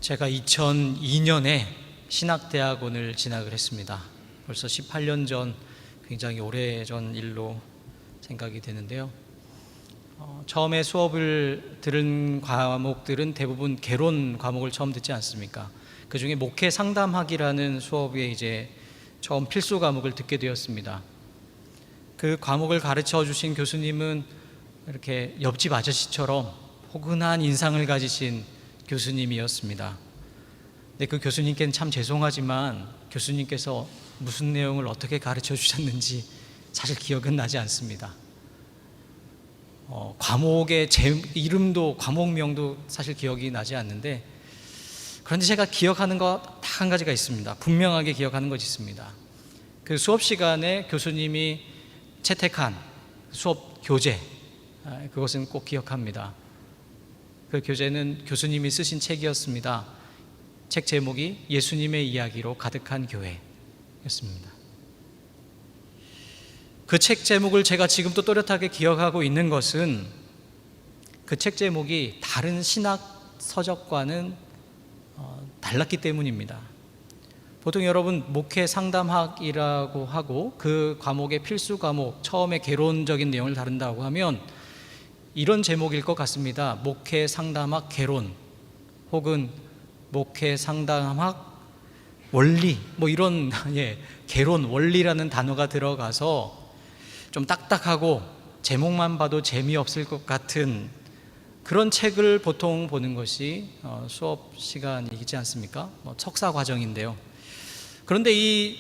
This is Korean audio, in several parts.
제가 2002년에 신학대학원을 진학을 했습니다. 벌써 18년 전, 굉장히 오래전 일로 생각이 되는데요. 처음에 수업을 들은 과목들은 대부분 개론 과목을 처음 듣지 않습니까? 그 중에 목회 상담학이라는 수업에 이제 처음 필수 과목을 듣게 되었습니다. 그 과목을 가르쳐 주신 교수님은 이렇게 옆집 아저씨처럼 포근한 인상을 가지신 교수님이었습니다. 근데 그 교수님께는 참 죄송하지만 교수님께서 무슨 내용을 어떻게 가르쳐 주셨는지 사실 기억은 나지 않습니다. 과목의 이름도 과목명도 사실 기억이 나지 않는데, 그런데 제가 기억하는 거 딱 한 가지가 있습니다. 분명하게 기억하는 것이 있습니다. 그 수업 시간에 교수님이 채택한 수업 교재, 그것은 꼭 기억합니다. 그 교재는 교수님이 쓰신 책이었습니다. 책 제목이 예수님의 이야기로 가득한 교회였습니다. 그 책 제목을 제가 지금도 또렷하게 기억하고 있는 것은 그 책 제목이 다른 신학 서적과는 달랐기 때문입니다. 보통 여러분 목회 상담학이라고 하고 그 과목의 필수 과목, 처음에 개론적인 내용을 다룬다고 하면 이런 제목일 것 같습니다. 목회 상담학 개론, 혹은 목회 상담학 원리, 이런 개론, 원리라는 단어가 들어가서 좀 딱딱하고 제목만 봐도 재미없을 것 같은 그런 책을 보통 보는 것이 수업 시간이지 않습니까? 석사 과정인데요. 그런데 이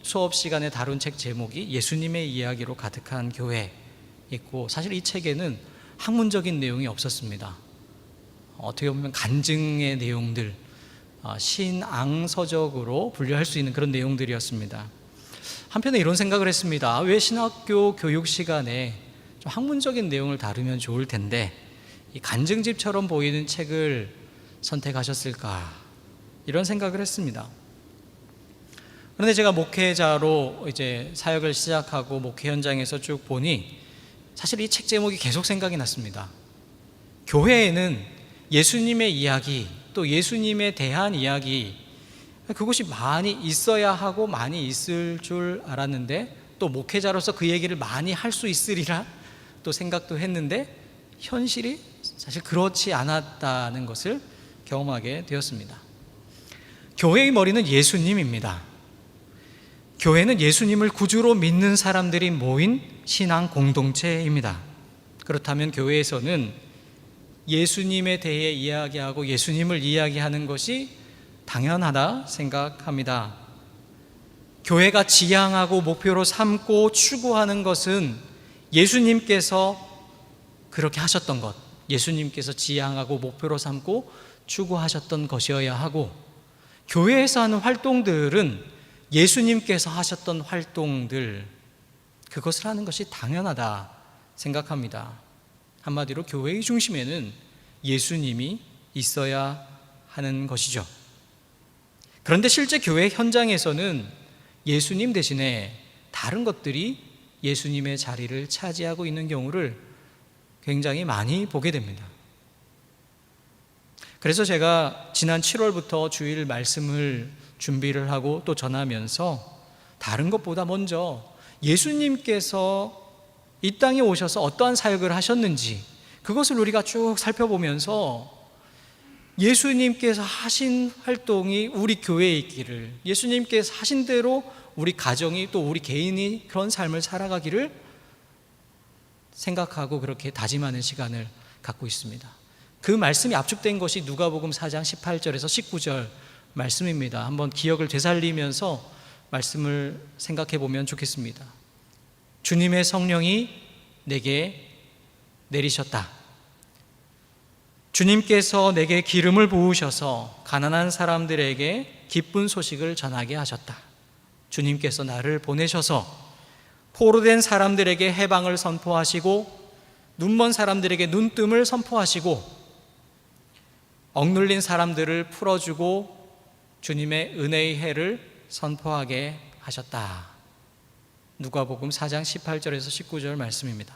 수업 시간에 다룬 책 제목이 예수님의 이야기로 가득한 교회였고, 사실 이 책에는 학문적인 내용이 없었습니다. 어떻게 보면 간증의 내용들, 신앙서적으로 분류할 수 있는 그런 내용들이었습니다. 한편에 이런 생각을 했습니다. 왜 신학교 교육 시간에 좀 학문적인 내용을 다루면 좋을 텐데 이 간증집처럼 보이는 책을 선택하셨을까, 이런 생각을 했습니다. 그런데 제가 목회자로 이제 사역을 시작하고 목회 현장에서 쭉 보니 사실 이 책 제목이 계속 생각이 났습니다. 교회에는 예수님의 이야기, 또 예수님에 대한 이야기, 그것이 많이 있어야 하고 많이 있을 줄 알았는데, 또 목회자로서 그 얘기를 많이 할 수 있으리라 또 생각도 했는데 현실이 사실 그렇지 않았다는 것을 경험하게 되었습니다. 교회의 머리는 예수님입니다. 교회는 예수님을 구주로 믿는 사람들이 모인 신앙 공동체입니다. 그렇다면 교회에서는 예수님에 대해 이야기하고 예수님을 이야기하는 것이 당연하다 생각합니다. 교회가 지향하고 목표로 삼고 추구하는 것은 예수님께서 그렇게 하셨던 것, 예수님께서 지향하고 목표로 삼고 추구하셨던 것이어야 하고, 교회에서 하는 활동들은 예수님께서 하셨던 활동들, 그것을 하는 것이 당연하다 생각합니다. 한마디로 교회의 중심에는 예수님이 있어야 하는 것이죠. 그런데 실제 교회 현장에서는 예수님 대신에 다른 것들이 예수님의 자리를 차지하고 있는 경우를 굉장히 많이 보게 됩니다. 그래서 제가 지난 7월부터 주일 말씀을 준비를 하고 또 전하면서 다른 것보다 먼저 예수님께서 이 땅에 오셔서 어떠한 사역을 하셨는지 그것을 우리가 쭉 살펴보면서 예수님께서 하신 활동이 우리 교회에 있기를, 예수님께서 하신 대로 우리 가정이 또 우리 개인이 그런 삶을 살아가기를 생각하고 그렇게 다짐하는 시간을 갖고 있습니다. 그 말씀이 압축된 것이 누가복음 4장 18절에서 19절 말씀입니다. 한번 기억을 되살리면서 말씀을 생각해 보면 좋겠습니다. 주님의 성령이 내게 내리셨다. 주님께서 내게 기름을 부으셔서 가난한 사람들에게 기쁜 소식을 전하게 하셨다. 주님께서 나를 보내셔서 포로된 사람들에게 해방을 선포하시고 눈먼 사람들에게 눈뜸을 선포하시고 억눌린 사람들을 풀어주고 주님의 은혜의 해를 선포하게 하셨다. 누가복음 4장 18절에서 19절 말씀입니다.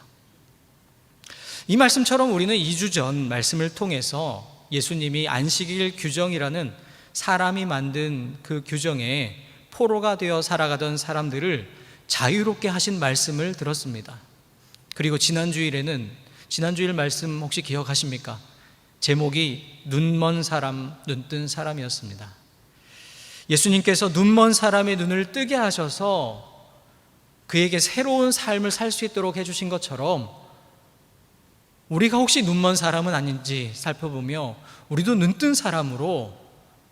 이 말씀처럼 우리는 2주 전 말씀을 통해서 예수님이 안식일 규정이라는 사람이 만든 그 규정에 포로가 되어 살아가던 사람들을 자유롭게 하신 말씀을 들었습니다. 그리고 지난주일 말씀 혹시 기억하십니까? 제목이 눈먼 사람, 눈뜬 사람이었습니다. 예수님께서 눈먼 사람의 눈을 뜨게 하셔서 그에게 새로운 삶을 살 수 있도록 해주신 것처럼 우리가 혹시 눈먼 사람은 아닌지 살펴보며 우리도 눈뜬 사람으로,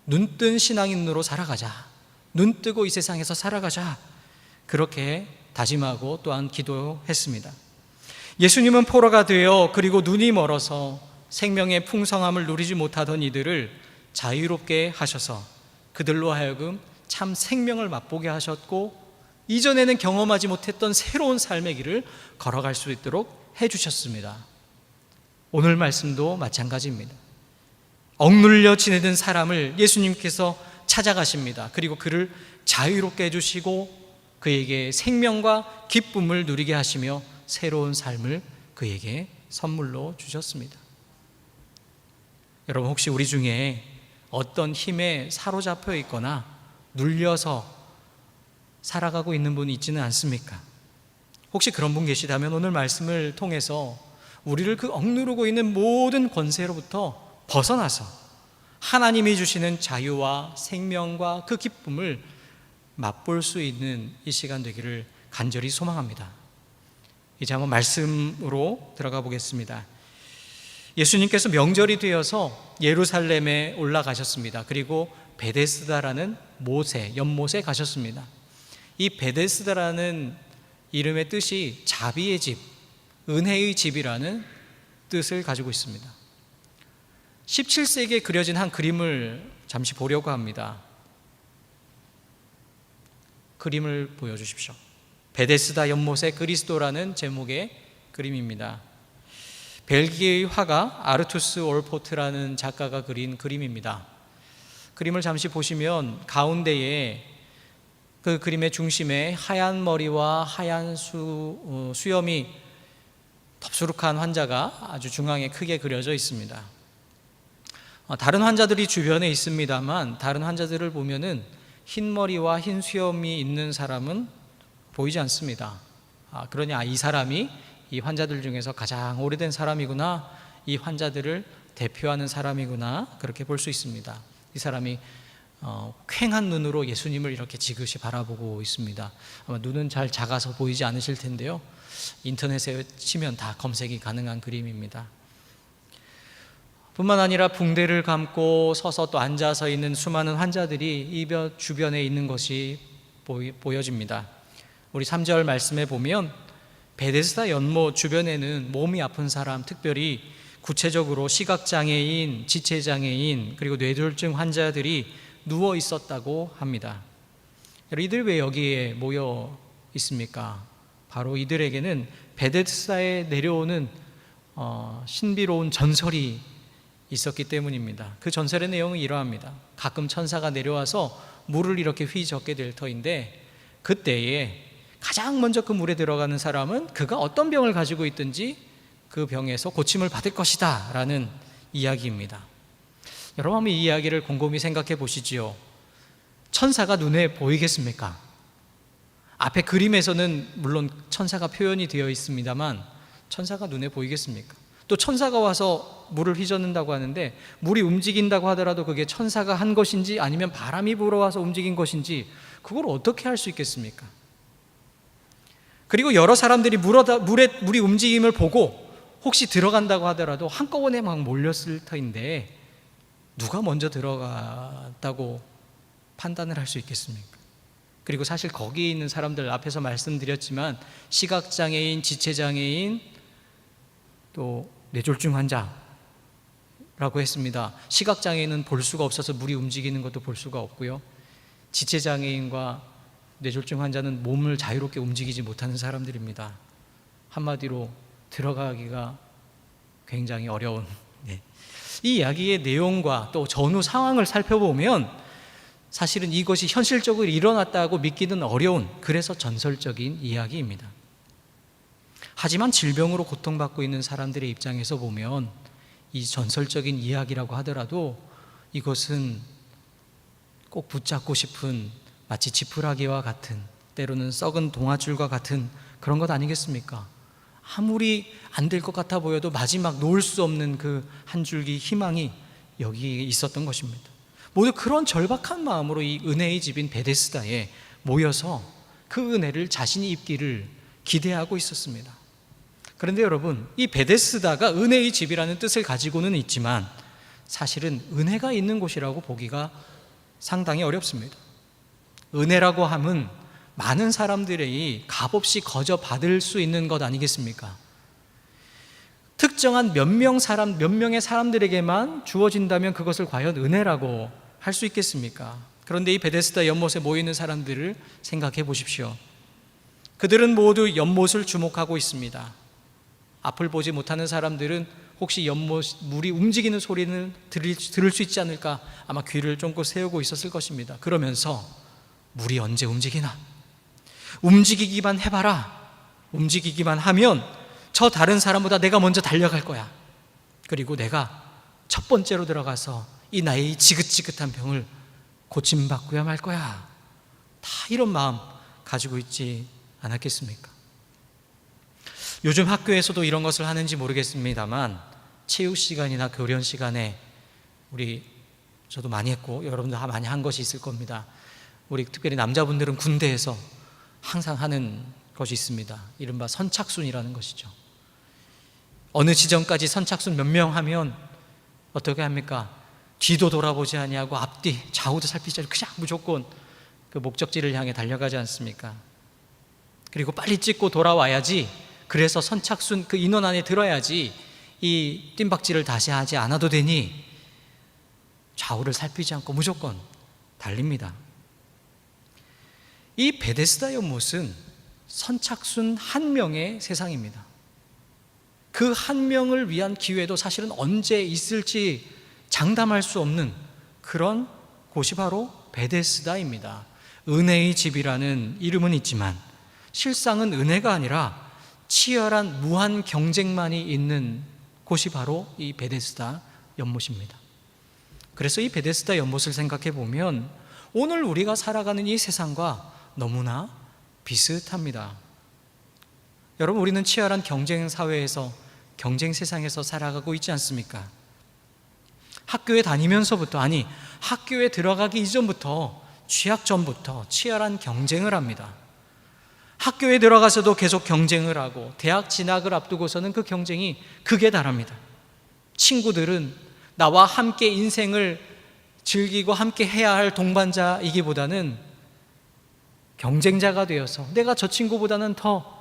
눈뜬 신앙인으로 살아가자, 눈 뜨고 이 세상에서 살아가자, 그렇게 다짐하고 또한 기도했습니다. 예수님은 포로가 되어 그리고 눈이 멀어서 생명의 풍성함을 누리지 못하던 이들을 자유롭게 하셔서 그들로 하여금 참 생명을 맛보게 하셨고, 이전에는 경험하지 못했던 새로운 삶의 길을 걸어갈 수 있도록 해주셨습니다. 오늘 말씀도 마찬가지입니다. 억눌려 지내던 사람을 예수님께서 찾아가십니다. 그리고 그를 자유롭게 해주시고 그에게 생명과 기쁨을 누리게 하시며 새로운 삶을 그에게 선물로 주셨습니다. 여러분, 혹시 우리 중에 어떤 힘에 사로잡혀 있거나 눌려서 살아가고 있는 분이 있지는 않습니까? 혹시 그런 분 계시다면 오늘 말씀을 통해서 우리를 그 억누르고 있는 모든 권세로부터 벗어나서 하나님이 주시는 자유와 생명과 그 기쁨을 맛볼 수 있는 이 시간 되기를 간절히 소망합니다. 이제 한번 말씀으로 들어가 보겠습니다. 예수님께서 명절이 되어서 예루살렘에 올라가셨습니다. 그리고 베데스다라는 연못에 가셨습니다. 이 베데스다라는 이름의 뜻이 자비의 집, 은혜의 집이라는 뜻을 가지고 있습니다. 17세기에 그려진 한 그림을 잠시 보려고 합니다. 그림을 보여주십시오. 베데스다 연못의 그리스도라는 제목의 그림입니다. 벨기에의 화가 아르투스 올포트라는 작가가 그린 그림입니다. 그림을 잠시 보시면 가운데에 그 그림의 중심에 하얀 머리와 하얀 수염이 덥수룩한 환자가 아주 중앙에 크게 그려져 있습니다. 다른 환자들이 주변에 있습니다만 다른 환자들을 보면은 흰 머리와 흰 수염이 있는 사람은 보이지 않습니다. 그러니 이 사람이 이 환자들 중에서 가장 오래된 사람이구나, 이 환자들을 대표하는 사람이구나, 그렇게 볼 수 있습니다. 이 사람이 퀭한 눈으로 예수님을 이렇게 지그시 바라보고 있습니다. 아마 눈은 잘 작아서 보이지 않으실 텐데요, 인터넷에 치면 다 검색이 가능한 그림입니다. 뿐만 아니라 붕대를 감고 서서 또 앉아서 있는 수많은 환자들이 이 주변에 있는 것이 보여집니다. 우리 3절 말씀에 보면 베데스다 연못 주변에는 몸이 아픈 사람, 특별히 구체적으로 시각장애인, 지체장애인, 그리고 뇌졸중 환자들이 누워 있었다고 합니다. 이들 왜 여기에 모여 있습니까? 바로 이들에게는 베데스다에 내려오는 신비로운 전설이 있었기 때문입니다. 그 전설의 내용은 이러합니다. 가끔 천사가 내려와서 물을 이렇게 휘젓게 될 터인데, 그때에 가장 먼저 그 물에 들어가는 사람은 그가 어떤 병을 가지고 있든지 그 병에서 고침을 받을 것이다 라는 이야기입니다. 여러분, 한번 이 이야기를 곰곰이 생각해 보시지요. 천사가 눈에 보이겠습니까? 앞에 그림에서는 물론 천사가 표현이 되어 있습니다만 천사가 눈에 보이겠습니까? 또 천사가 와서 물을 휘젓는다고 하는데 물이 움직인다고 하더라도 그게 천사가 한 것인지 아니면 바람이 불어와서 움직인 것인지 그걸 어떻게 할 수 있겠습니까? 그리고 여러 사람들이 물이 움직임을 보고 혹시 들어간다고 하더라도 한꺼번에 막 몰렸을 터인데 누가 먼저 들어갔다고 판단을 할 수 있겠습니까? 그리고 사실 거기 있는 사람들 앞에서 말씀드렸지만 시각장애인, 지체장애인, 또 뇌졸중 환자라고 했습니다. 시각장애인은 볼 수가 없어서 물이 움직이는 것도 볼 수가 없고요, 지체장애인과 뇌졸중 환자는 몸을 자유롭게 움직이지 못하는 사람들입니다. 한마디로 들어가기가 굉장히 어려운, 이 이야기의 내용과 또 전후 상황을 살펴보면 사실은 이것이 현실적으로 일어났다고 믿기는 어려운, 그래서 전설적인 이야기입니다. 하지만 질병으로 고통받고 있는 사람들의 입장에서 보면 이 전설적인 이야기라고 하더라도 이것은 꼭 붙잡고 싶은 마치 지푸라기와 같은, 때로는 썩은 동아줄과 같은 그런 것 아니겠습니까? 아무리 안 될 것 같아 보여도 마지막 놓을 수 없는 그 한 줄기 희망이 여기 있었던 것입니다. 모두 그런 절박한 마음으로 이 은혜의 집인 베데스다에 모여서 그 은혜를 자신이 입기를 기대하고 있었습니다. 그런데 여러분, 이 베데스다가 은혜의 집이라는 뜻을 가지고는 있지만 사실은 은혜가 있는 곳이라고 보기가 상당히 어렵습니다. 은혜라고 함은 많은 사람들이 값없이 거저 받을 수 있는 것 아니겠습니까? 특정한 몇 명의 사람들에게만 주어진다면 그것을 과연 은혜라고 할 수 있겠습니까? 그런데 이 베데스다 연못에 모이는 사람들을 생각해 보십시오. 그들은 모두 연못을 주목하고 있습니다. 앞을 보지 못하는 사람들은 혹시 연못 물이 움직이는 소리는 들을 수 있지 않을까 아마 귀를 쫑긋 세우고 있었을 것입니다. 그러면서 물이 언제 움직이나? 움직이기만 해봐라. 움직이기만 하면 저 다른 사람보다 내가 먼저 달려갈 거야. 그리고 내가 첫 번째로 들어가서 이 나의 지긋지긋한 병을 고침받고야 말 거야. 다 이런 마음 가지고 있지 않았겠습니까? 요즘 학교에서도 이런 것을 하는지 모르겠습니다만 체육 시간이나 교련 시간에 저도 많이 했고 여러분도 많이 한 것이 있을 겁니다. 우리 특별히 남자분들은 군대에서 항상 하는 것이 있습니다. 이른바 선착순이라는 것이죠. 어느 지점까지 선착순 몇 명 하면 어떻게 합니까? 뒤도 돌아보지 아니하고 앞뒤 좌우도 살피지 않고 그냥 무조건 그 목적지를 향해 달려가지 않습니까? 그리고 빨리 찍고 돌아와야지. 그래서 선착순 그 인원 안에 들어야지 이 뜀박질을 다시 하지 않아도 되니 좌우를 살피지 않고 무조건 달립니다. 이 베데스다 연못은 선착순 한 명의 세상입니다. 그 한 명을 위한 기회도 사실은 언제 있을지 장담할 수 없는 그런 곳이 바로 베데스다입니다. 은혜의 집이라는 이름은 있지만 실상은 은혜가 아니라 치열한 무한 경쟁만이 있는 곳이 바로 이 베데스다 연못입니다. 그래서 이 베데스다 연못을 생각해 보면 오늘 우리가 살아가는 이 세상과 너무나 비슷합니다. 여러분, 우리는 치열한 경쟁 사회에서, 경쟁 세상에서 살아가고 있지 않습니까? 학교에 다니면서부터, 아니 학교에 들어가기 이전부터, 취학 전부터 치열한 경쟁을 합니다. 학교에 들어가서도 계속 경쟁을 하고 대학 진학을 앞두고서는 그 경쟁이 극에 달합니다. 친구들은 나와 함께 인생을 즐기고 함께 해야 할 동반자이기보다는 경쟁자가 되어서 내가 저 친구보다는 더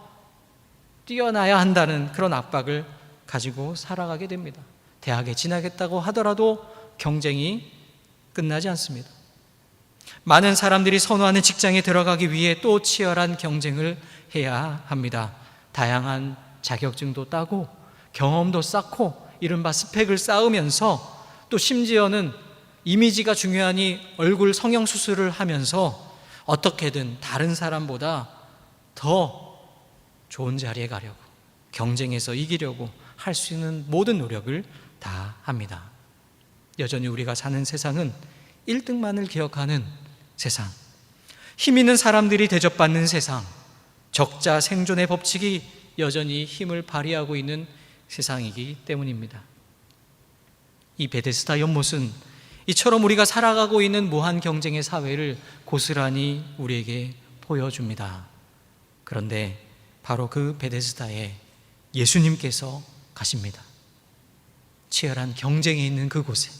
뛰어나야 한다는 그런 압박을 가지고 살아가게 됩니다. 대학에 진학했다고 하더라도 경쟁이 끝나지 않습니다. 많은 사람들이 선호하는 직장에 들어가기 위해 또 치열한 경쟁을 해야 합니다. 다양한 자격증도 따고 경험도 쌓고 이른바 스펙을 쌓으면서 또 심지어는 이미지가 중요하니 얼굴 성형 수술을 하면서 어떻게든 다른 사람보다 더 좋은 자리에 가려고, 경쟁에서 이기려고 할 수 있는 모든 노력을 다 합니다. 여전히 우리가 사는 세상은 1등만을 기억하는 세상, 힘 있는 사람들이 대접받는 세상, 적자 생존의 법칙이 여전히 힘을 발휘하고 있는 세상이기 때문입니다. 이 베데스다 연못은 이처럼 우리가 살아가고 있는 무한 경쟁의 사회를 고스란히 우리에게 보여줍니다. 그런데 바로 그 베데스다에 예수님께서 가십니다. 치열한 경쟁에 있는 그곳에,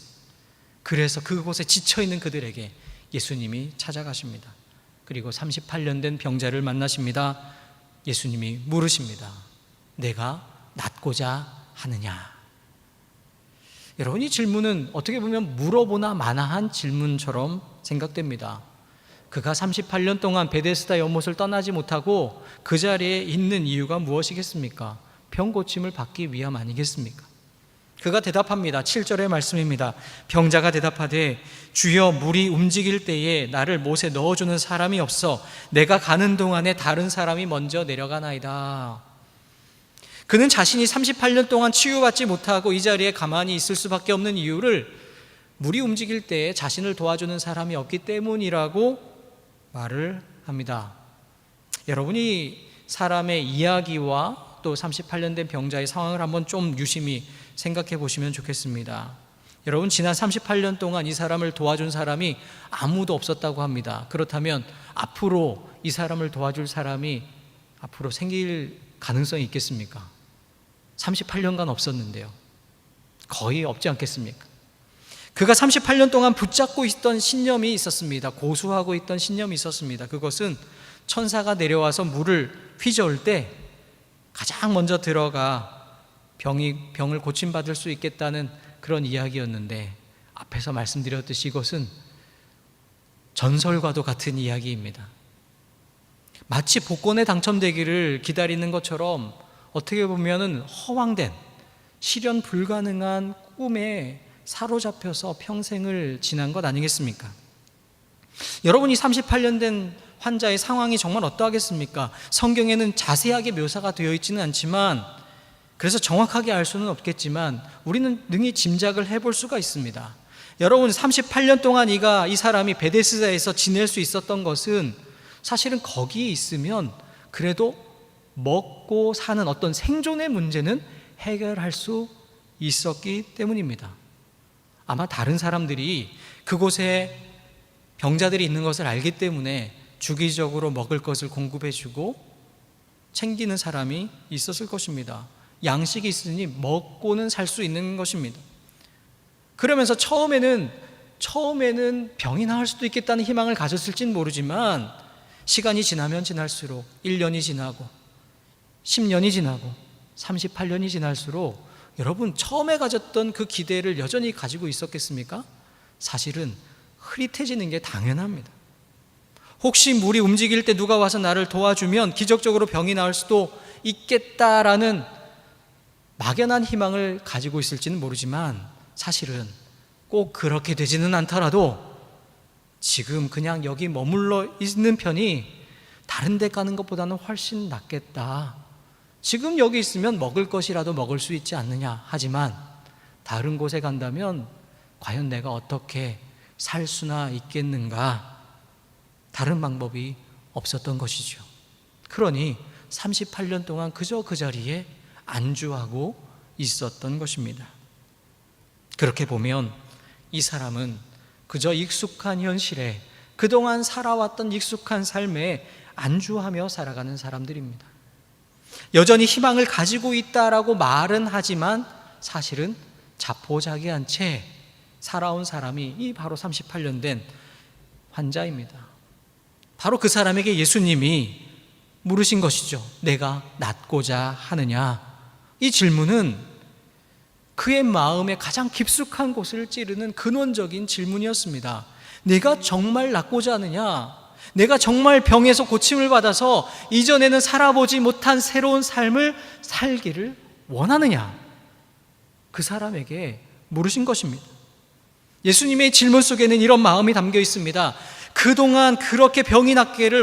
그래서 그곳에 지쳐있는 그들에게 예수님이 찾아가십니다. 그리고 38년 된 병자를 만나십니다. 예수님이 물으십니다. 내가 낫고자 하느냐? 여러분, 이 질문은 어떻게 보면 물어보나 마나한 질문처럼 생각됩니다. 그가 38년 동안 베데스다 연못을 떠나지 못하고 그 자리에 있는 이유가 무엇이겠습니까? 병 고침을 받기 위함 아니겠습니까? 그가 대답합니다. 7절의 말씀입니다. 병자가 대답하되 주여, 물이 움직일 때에 나를 못에 넣어주는 사람이 없어 내가 가는 동안에 다른 사람이 먼저 내려가나이다. 그는 자신이 38년 동안 치유받지 못하고 이 자리에 가만히 있을 수밖에 없는 이유를 물이 움직일 때에 자신을 도와주는 사람이 없기 때문이라고 말을 합니다. 여러분이 사람의 이야기와 또 38년 된 병자의 상황을 한번 좀 유심히 생각해 보시면 좋겠습니다. 여러분, 지난 38년 동안 이 사람을 도와준 사람이 아무도 없었다고 합니다. 그렇다면 앞으로 이 사람을 도와줄 사람이 앞으로 생길 가능성이 있겠습니까? 38년간 없었는데요. 거의 없지 않겠습니까? 그가 38년 동안 붙잡고 있던 신념이 있었습니다. 고수하고 있던 신념이 있었습니다. 그것은 천사가 내려와서 물을 휘저을 때 가장 먼저 들어가 병을 고침받을 수 있겠다는 그런 이야기였는데, 앞에서 말씀드렸듯이 이것은 전설과도 같은 이야기입니다. 마치 복권에 당첨되기를 기다리는 것처럼 어떻게 보면은 허황된, 실현 불가능한 꿈에 사로잡혀서 평생을 지난 것 아니겠습니까? 여러분이 38년 된 환자의 상황이 정말 어떠하겠습니까? 성경에는 자세하게 묘사가 되어 있지는 않지만, 그래서 정확하게 알 수는 없겠지만 우리는 능히 짐작을 해볼 수가 있습니다. 여러분, 38년 동안 이 사람이 베데스다에서 지낼 수 있었던 것은 사실은 거기에 있으면 그래도 먹고 사는 어떤 생존의 문제는 해결할 수 있었기 때문입니다. 아마 다른 사람들이 그곳에 병자들이 있는 것을 알기 때문에 주기적으로 먹을 것을 공급해주고 챙기는 사람이 있었을 것입니다. 양식이 있으니 먹고는 살 수 있는 것입니다. 그러면서 처음에는 병이 나을 수도 있겠다는 희망을 가졌을지는 모르지만 시간이 지나면 지날수록 1년이 지나고 10년이 지나고 38년이 지날수록 여러분, 처음에 가졌던 그 기대를 여전히 가지고 있었겠습니까? 사실은 흐릿해지는 게 당연합니다. 혹시 물이 움직일 때 누가 와서 나를 도와주면 기적적으로 병이 나을 수도 있겠다라는 막연한 희망을 가지고 있을지는 모르지만 사실은 꼭 그렇게 되지는 않더라도 지금 그냥 여기 머물러 있는 편이 다른 데 가는 것보다는 훨씬 낫겠다. 지금 여기 있으면 먹을 것이라도 먹을 수 있지 않느냐. 하지만 다른 곳에 간다면 과연 내가 어떻게 살 수나 있겠는가? 다른 방법이 없었던 것이죠. 그러니 38년 동안 그저 그 자리에 안주하고 있었던 것입니다. 그렇게 보면 이 사람은 그저 익숙한 현실에, 그동안 살아왔던 익숙한 삶에 안주하며 살아가는 사람들입니다. 여전히 희망을 가지고 있다라고 말은 하지만 사실은 자포자기한 채 살아온 사람이 이 바로 38년 된 환자입니다. 바로 그 사람에게 예수님이 물으신 것이죠. 내가 낫고자 하느냐? 이 질문은 그의 마음의 가장 깊숙한 곳을 찌르는 근원적인 질문이었습니다. 내가 정말 낫고자 하느냐? 내가 정말 병에서 고침을 받아서 이전에는 살아보지 못한 새로운 삶을 살기를 원하느냐? 그 사람에게 물으신 것입니다. 예수님의 질문 속에는 이런 마음이 담겨 있습니다. 그동안 그렇게 병이 낫기를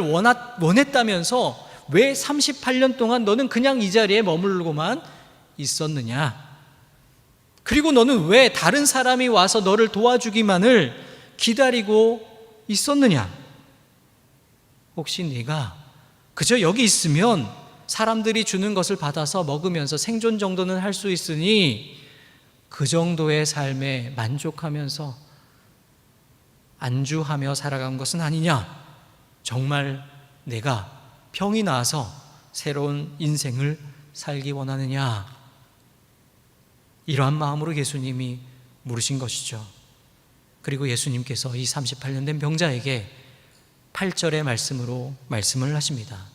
원했다면서 왜 38년 동안 너는 그냥 이 자리에 머물고만 있었느냐? 그리고 너는 왜 다른 사람이 와서 너를 도와주기만을 기다리고 있었느냐? 혹시 네가 그저 여기 있으면 사람들이 주는 것을 받아서 먹으면서 생존 정도는 할 수 있으니 그 정도의 삶에 만족하면서 안주하며 살아간 것은 아니냐? 정말 내가 병이 나서 새로운 인생을 살기 원하느냐? 이러한 마음으로 예수님이 물으신 것이죠. 그리고 예수님께서 이 38년 된 병자에게 8절의 말씀으로 말씀을 하십니다.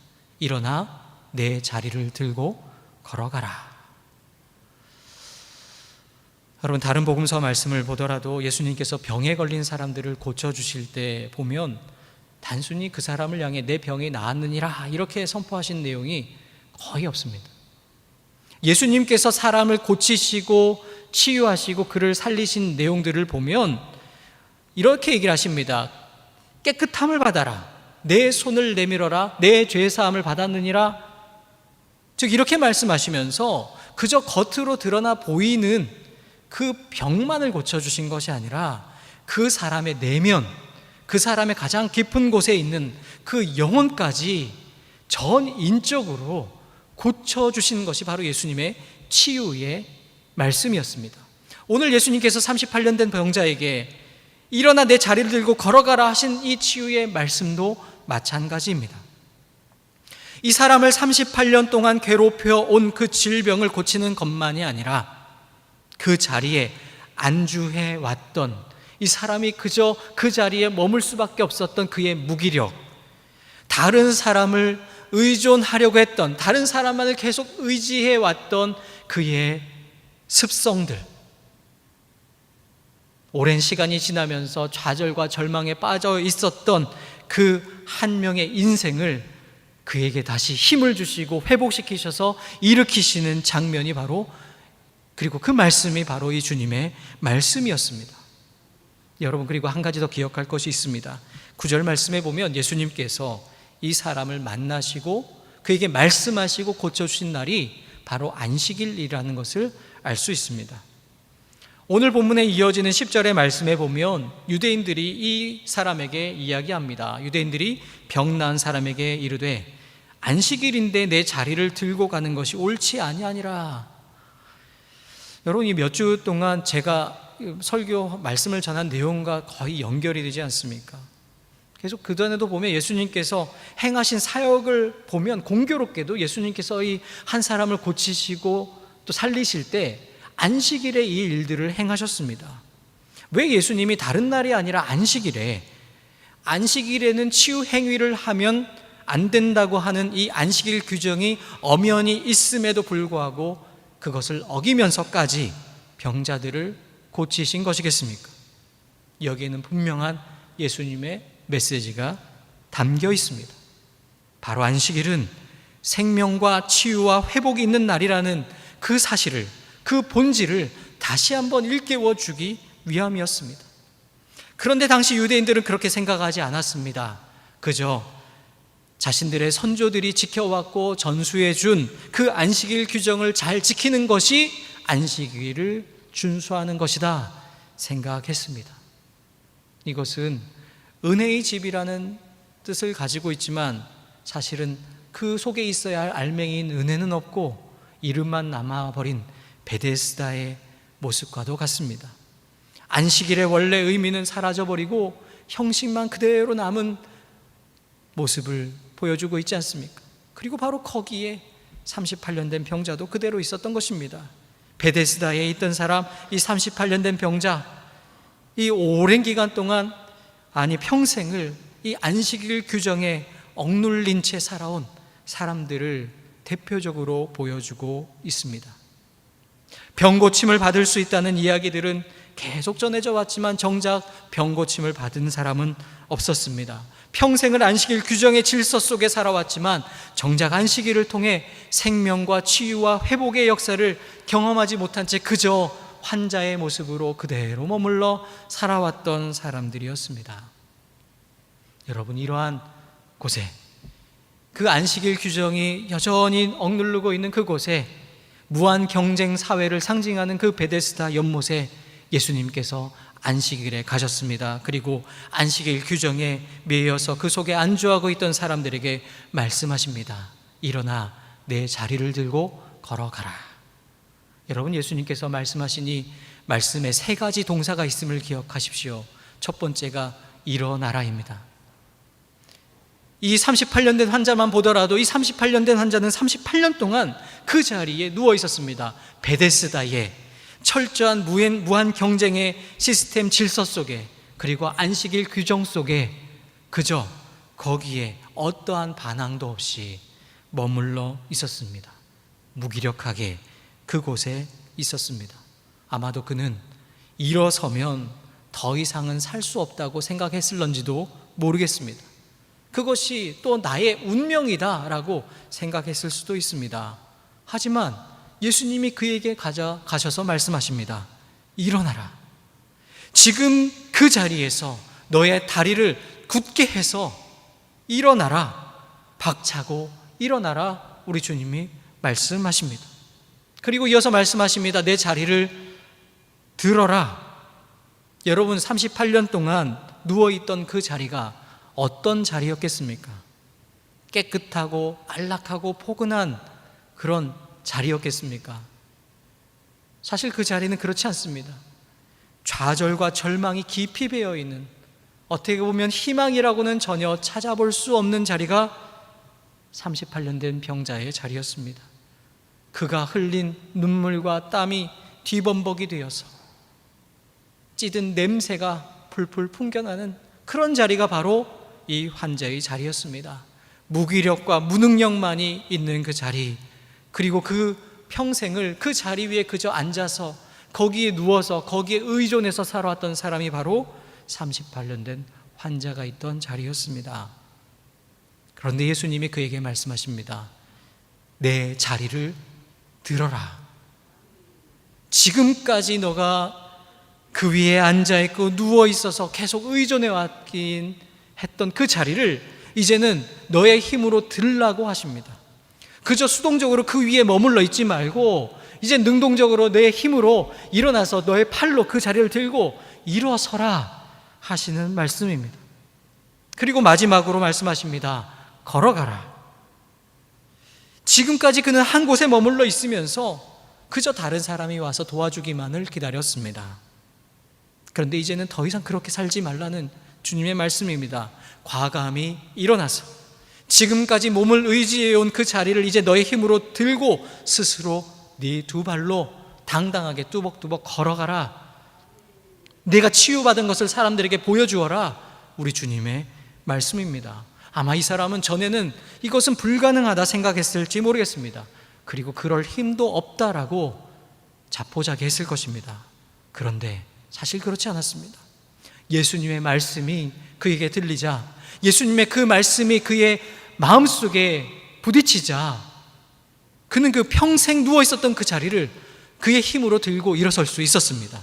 일어나 내 자리를 들고 걸어가라. 여러분, 다른 복음서 말씀을 보더라도 예수님께서 병에 걸린 사람들을 고쳐주실 때 보면 단순히 그 사람을 향해 내 병이 나았느니라 이렇게 선포하신 내용이 거의 없습니다. 예수님께서 사람을 고치시고 치유하시고 그를 살리신 내용들을 보면 이렇게 얘기를 하십니다. 깨끗함을 받아라. 내 손을 내밀어라. 내 죄사함을 받았느니라. 즉 이렇게 말씀하시면서 그저 겉으로 드러나 보이는 그 병만을 고쳐주신 것이 아니라 그 사람의 내면, 그 사람의 가장 깊은 곳에 있는 그 영혼까지 전인적으로 고쳐주시는 것이 바로 예수님의 치유의 말씀이었습니다. 오늘 예수님께서 38년 된 병자에게 일어나 내 자리를 들고 걸어가라 하신 이 치유의 말씀도 마찬가지입니다. 이 사람을 38년 동안 괴롭혀 온 그 질병을 고치는 것만이 아니라 그 자리에 안주해 왔던 이 사람이 그저 그 자리에 머물 수밖에 없었던 그의 무기력, 다른 사람을 의존하려고 했던, 다른 사람만을 계속 의지해 왔던 그의 습성들, 오랜 시간이 지나면서 좌절과 절망에 빠져 있었던 그 한 명의 인생을 그에게 다시 힘을 주시고 회복시키셔서 일으키시는 장면이 바로, 그리고 그 말씀이 바로 이 주님의 말씀이었습니다. 여러분, 그리고 한 가지 더 기억할 것이 있습니다. 9절 말씀에 보면 예수님께서 이 사람을 만나시고 그에게 말씀하시고 고쳐주신 날이 바로 안식일이라는 것을 알 수 있습니다. 오늘 본문에 이어지는 10절의 말씀에 보면 유대인들이 이 사람에게 이야기합니다. 유대인들이 병난 사람에게 이르되 안식일인데 내 자리를 들고 가는 것이 옳지 아니하니라. 여러분, 이 몇 주 동안 제가 설교 말씀을 전한 내용과 거의 연결이 되지 않습니까? 계속 그전에도 보면 예수님께서 행하신 사역을 보면 공교롭게도 예수님께서 이 한 사람을 고치시고 또 살리실 때 안식일에 이 일들을 행하셨습니다. 왜 예수님이 다른 날이 아니라 안식일에는 치유 행위를 하면 안 된다고 하는 이 안식일 규정이 엄연히 있음에도 불구하고 그것을 어기면서까지 병자들을 고치신 것이겠습니까? 여기에는 분명한 예수님의 메시지가 담겨 있습니다. 바로 안식일은 생명과 치유와 회복이 있는 날이라는 그 사실을, 그 본질을 다시 한번 일깨워 주기 위함이었습니다. 그런데 당시 유대인들은 그렇게 생각하지 않았습니다. 그저 자신들의 선조들이 지켜왔고 전수해 준 그 안식일 규정을 잘 지키는 것이 안식일을 준수하는 것이다 생각했습니다. 이것은 은혜의 집이라는 뜻을 가지고 있지만 사실은 그 속에 있어야 할 알맹이인 은혜는 없고 이름만 남아버린 베데스다의 모습과도 같습니다. 안식일의 원래 의미는 사라져버리고 형식만 그대로 남은 모습을 보여주고 있지 않습니까? 그리고 바로 거기에 38년 된 병자도 그대로 있었던 것입니다. 베데스다에 있던 사람, 이 38년 된 병자, 이 오랜 기간 동안, 아니 평생을 이 안식일 규정에 억눌린 채 살아온 사람들을 대표적으로 보여주고 있습니다. 병고침을 받을 수 있다는 이야기들은 계속 전해져 왔지만 정작 병고침을 받은 사람은 없었습니다. 평생을 안식일 규정의 질서 속에 살아왔지만 정작 안식일을 통해 생명과 치유와 회복의 역사를 경험하지 못한 채 그저 환자의 모습으로 그대로 머물러 살아왔던 사람들이었습니다. 여러분, 이러한 곳에, 그 안식일 규정이 여전히 억누르고 있는 그곳에, 무한 경쟁 사회를 상징하는 그 베데스다 연못에 예수님께서 안식일에 가셨습니다. 그리고 안식일 규정에 매여서 그 속에 안주하고 있던 사람들에게 말씀하십니다. 일어나 내 자리를 들고 걸어가라. 여러분, 예수님께서 말씀하신 이 말씀에 세 가지 동사가 있음을 기억하십시오. 첫 번째가 일어나라입니다. 이 38년 된 환자만 보더라도 이 38년 된 환자는 38년 동안 그 자리에 누워 있었습니다. 베데스다에, 철저한 무한 경쟁의 시스템 질서 속에, 그리고 안식일 규정 속에 그저 거기에 어떠한 반항도 없이 머물러 있었습니다. 무기력하게 그곳에 있었습니다. 아마도 그는 일어서면 더 이상은 살 수 없다고 생각했을런지도 모르겠습니다. 그것이 또 나의 운명이다라고 생각했을 수도 있습니다. 하지만 예수님이 그에게 가셔서 말씀하십니다. 일어나라. 지금 그 자리에서 너의 다리를 굳게 해서 일어나라. 박차고 일어나라. 우리 주님이 말씀하십니다. 그리고 이어서 말씀하십니다. 내 자리를 들어라. 여러분, 38년 동안 누워있던 그 자리가 어떤 자리였겠습니까? 깨끗하고 안락하고 포근한 그런 자리였겠습니까? 사실 그 자리는 그렇지 않습니다. 좌절과 절망이 깊이 배어있는, 어떻게 보면 희망이라고는 전혀 찾아볼 수 없는 자리가 38년 된 병자의 자리였습니다. 그가 흘린 눈물과 땀이 뒤범벅이 되어서 찌든 냄새가 풀풀 풍겨나는 그런 자리가 바로 이 환자의 자리였습니다. 무기력과 무능력만이 있는 그 자리, 그리고 그 평생을 그 자리 위에 그저 앉아서 거기에 누워서 거기에 의존해서 살아왔던 사람이 바로 38년 된 환자가 있던 자리였습니다. 그런데 예수님이 그에게 말씀하십니다. 내 자리를 들어라. 지금까지 너가 그 위에 앉아있고 누워있어서 계속 의존해왔긴 했던 그 자리를 이제는 너의 힘으로 들라고 하십니다. 그저 수동적으로 그 위에 머물러 있지 말고 이제 능동적으로 내 힘으로 일어나서 너의 팔로 그 자리를 들고 일어서라 하시는 말씀입니다. 그리고 마지막으로 말씀하십니다. 걸어가라. 지금까지 그는 한 곳에 머물러 있으면서 그저 다른 사람이 와서 도와주기만을 기다렸습니다. 그런데 이제는 더 이상 그렇게 살지 말라는 주님의 말씀입니다. 과감히 일어나서 지금까지 몸을 의지해온 그 자리를 이제 너의 힘으로 들고 스스로 네 두 발로 당당하게 뚜벅뚜벅 걸어가라. 내가 치유받은 것을 사람들에게 보여주어라. 우리 주님의 말씀입니다. 아마 이 사람은 전에는 이것은 불가능하다 생각했을지 모르겠습니다. 그리고 그럴 힘도 없다라고 자포자기했을 것입니다. 그런데 사실 그렇지 않았습니다. 예수님의 말씀이 그에게 들리자, 예수님의 그 말씀이 그의 마음속에 부딪히자 그는 그 평생 누워있었던 그 자리를 그의 힘으로 들고 일어설 수 있었습니다.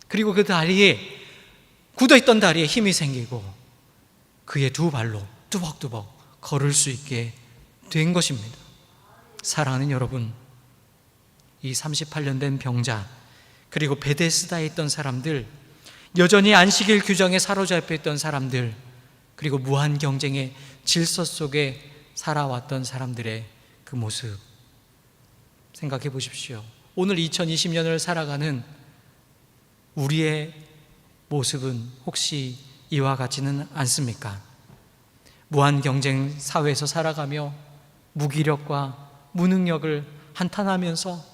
그리고 그 다리에, 굳어있던 다리에 힘이 생기고 그의 두 발로 뚜벅뚜벅 걸을 수 있게 된 것입니다. 사랑하는 여러분, 이 38년 된 병자, 그리고 베데스다에 있던 사람들, 여전히 안식일 규정에 사로잡혀 있던 사람들, 그리고 무한 경쟁의 질서 속에 살아왔던 사람들의 그 모습 생각해 보십시오. 오늘 2020년을 살아가는 우리의 모습은 혹시 이와 같지는 않습니까? 무한 경쟁 사회에서 살아가며 무기력과 무능력을 한탄하면서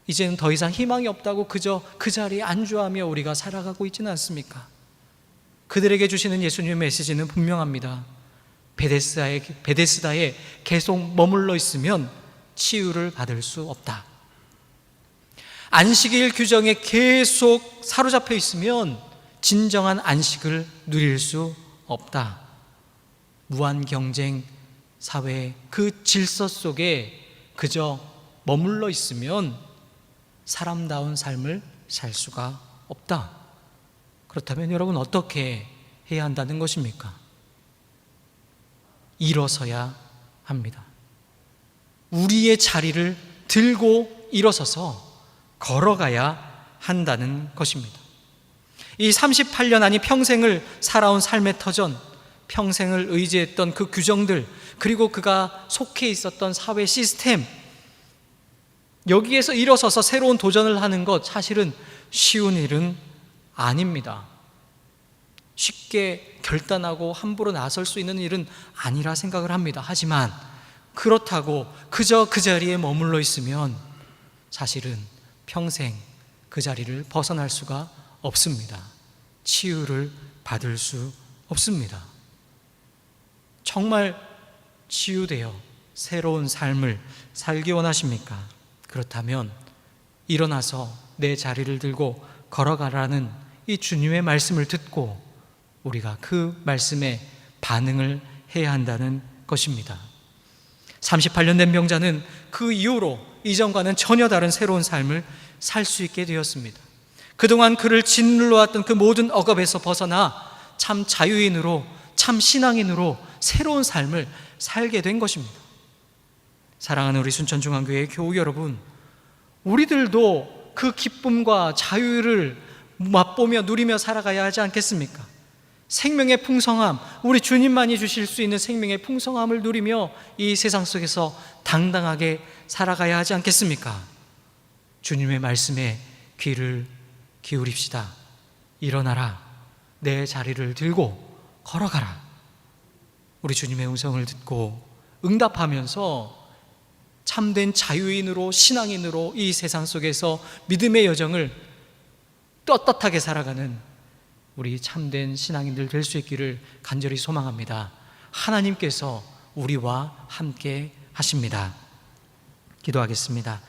이제는 더 이상 희망이 없다고 그저 그 자리에 안주하며 우리가 살아가고 있지는 않습니까? 그들에게 주시는 예수님의 메시지는 분명합니다. 베데스다에 계속 머물러 있으면 치유를 받을 수 없다. 안식일 규정에 계속 사로잡혀 있으면 진정한 안식을 누릴 수 없다. 무한 경쟁 사회의 그 질서 속에 그저 머물러 있으면 사람다운 삶을 살 수가 없다. 그렇다면 여러분 어떻게 해야 한다는 것입니까? 일어서야 합니다. 우리의 자리를 들고 일어서서 걸어가야 한다는 것입니다. 이 38년 아니 평생을 살아온 삶의 터전, 평생을 의지했던 그 규정들, 그리고 그가 속해 있었던 사회 시스템, 여기에서 일어서서 새로운 도전을 하는 것 사실은 쉬운 일은 아닙니다. 쉽게 결단하고 함부로 나설 수 있는 일은 아니라 생각을 합니다. 하지만 그렇다고 그저 그 자리에 머물러 있으면 사실은 평생 그 자리를 벗어날 수가 없습니다. 치유를 받을 수 없습니다. 정말 치유되어 새로운 삶을 살기 원하십니까? 그렇다면 일어나서 내 자리를 들고 걸어가라는 이 주님의 말씀을 듣고 우리가 그 말씀에 반응을 해야 한다는 것입니다. 38년 된 병자는 그 이후로 이전과는 전혀 다른 새로운 삶을 살 수 있게 되었습니다. 그동안 그를 짓눌러 왔던 그 모든 억압에서 벗어나 참 자유인으로, 참 신앙인으로 새로운 삶을 살게 된 것입니다. 사랑하는 우리 순천중앙교회 교우 여러분, 우리들도 그 기쁨과 자유를 맛보며 누리며 살아가야 하지 않겠습니까? 생명의 풍성함, 우리 주님만이 주실 수 있는 생명의 풍성함을 누리며 이 세상 속에서 당당하게 살아가야 하지 않겠습니까? 주님의 말씀에 귀를 기울입시다. 일어나라, 내 자리를 들고 걸어가라. 우리 주님의 음성을 듣고 응답하면서 참된 자유인으로, 신앙인으로 이 세상 속에서 믿음의 여정을 떳떳하게 살아가는 우리 참된 신앙인들 될 수 있기를 간절히 소망합니다. 하나님께서 우리와 함께 하십니다. 기도하겠습니다.